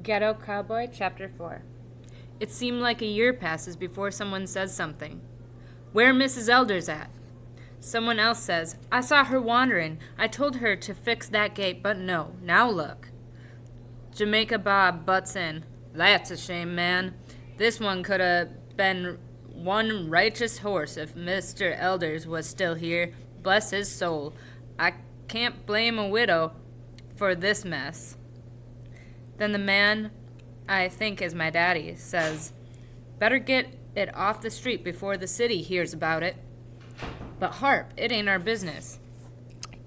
Ghetto Cowboy, Chapter 4. It seemed like a year passes before someone says something. Where Mrs. Elder's at? Someone else says, I saw her wandering. I told her to fix that gate, but no. Now look. Jamaica Bob butts in. That's a shame, man. This one could have been one righteous horse if Mr. Elders was still here. Bless his soul. I can't blame a widow for this mess. Then the man, I think is my daddy, says, better get it off the street before the city hears about it. But Harp, it ain't our business.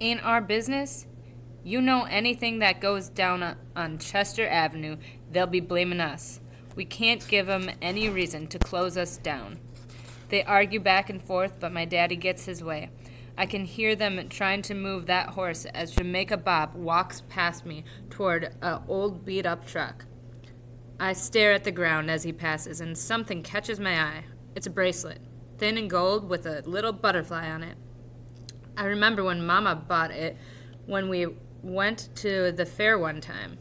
Ain't our business? You know anything that goes down on Chester Avenue, they'll be blaming us. We can't give 'em any reason to close us down. They argue back and forth, but my daddy gets his way. I can hear them trying to move that horse as Jamaica Bob walks past me toward an old beat-up truck. I stare at the ground as he passes, and something catches my eye. It's a bracelet, thin and gold with a little butterfly on it. I remember when Mama bought it when we went to the fair one time.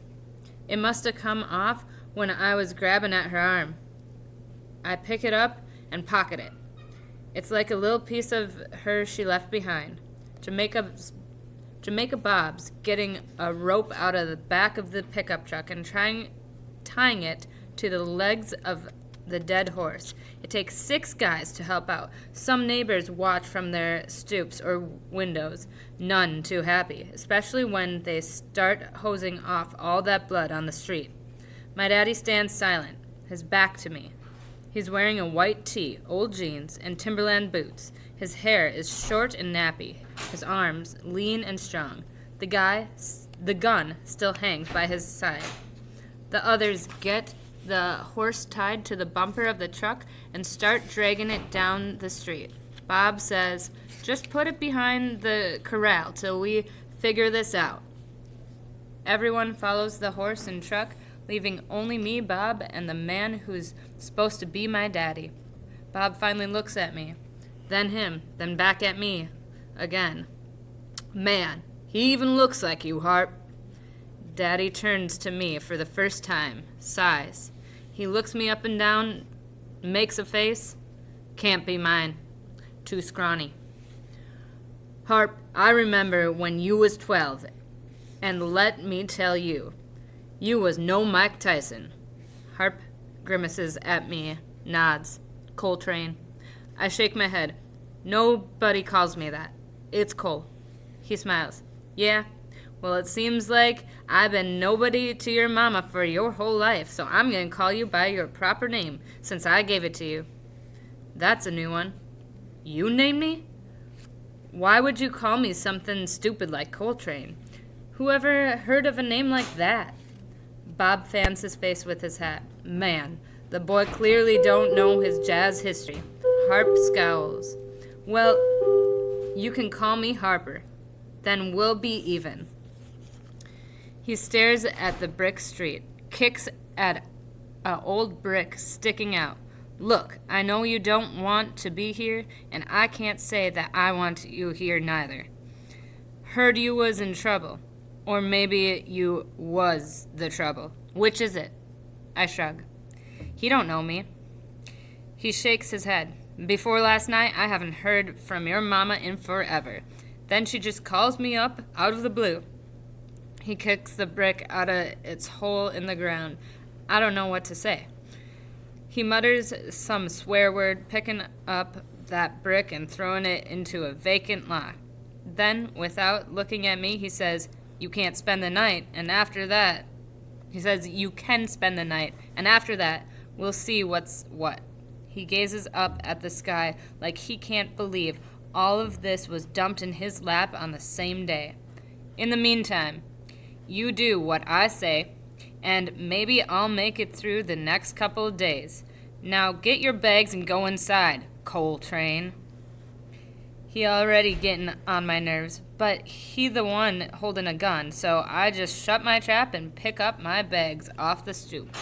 It must have come off when I was grabbing at her arm. I pick it up and pocket it. It's like a little piece of her she left behind. Jamaica Bob's getting a rope out of the back of the pickup truck and tying it to the legs of the dead horse. It takes 6 guys to help out. Some neighbors watch from their stoops or windows, none too happy, especially when they start hosing off all that blood on the street. My daddy stands silent, his back to me. He's wearing a white tee, old jeans, and Timberland boots. His hair is short and nappy, his arms lean and strong. The gun still hangs by his side. The others get the horse tied to the bumper of the truck and start dragging it down the street. Bob says, just put it behind the corral till we figure this out. Everyone follows the horse and truck, leaving only me, Bob, and the man who's supposed to be my daddy. Bob finally looks at me, then him, then back at me again. Man, he even looks like you, Harp. Daddy turns to me for the first time, sighs. He looks me up and down, makes a face. Can't be mine. Too scrawny. Harp, I remember when you was 12, and let me tell you, you was no Mike Tyson. Harp grimaces at me, nods. Coltrane. I shake my head. Nobody calls me that. It's Cole. He smiles. Yeah? Well, it seems like I've been nobody to your mama for your whole life, so I'm going to call you by your proper name, since I gave it to you. That's a new one. You named me? Why would you call me something stupid like Coltrane? Who ever heard of a name like that? Bob fans his face with his hat. Man, the boy clearly don't know his jazz history. Harp scowls. Well, you can call me Harper. Then we'll be even. He stares at the brick street, kicks at an old brick sticking out. Look, I know you don't want to be here, and I can't say that I want you here neither. Heard you was in trouble. Or maybe you was the trouble. Which is it? I shrug. He don't know me. He shakes his head. Before last night, I haven't heard from your mama in forever. Then she just calls me up out of the blue. He kicks the brick out of its hole in the ground. I don't know what to say. He mutters some swear word, picking up that brick and throwing it into a vacant lot. Then, without looking at me, he says, you can't spend the night, and after that, he says, you can spend the night, and after that, we'll see what's what. He gazes up at the sky like he can't believe all of this was dumped in his lap on the same day. In the meantime, you do what I say, and maybe I'll make it through the next couple of days. Now get your bags and go inside, Coltrane. He already getting on my nerves, but he the one holding a gun, so I just shut my trap and pick up my bags off the stoop.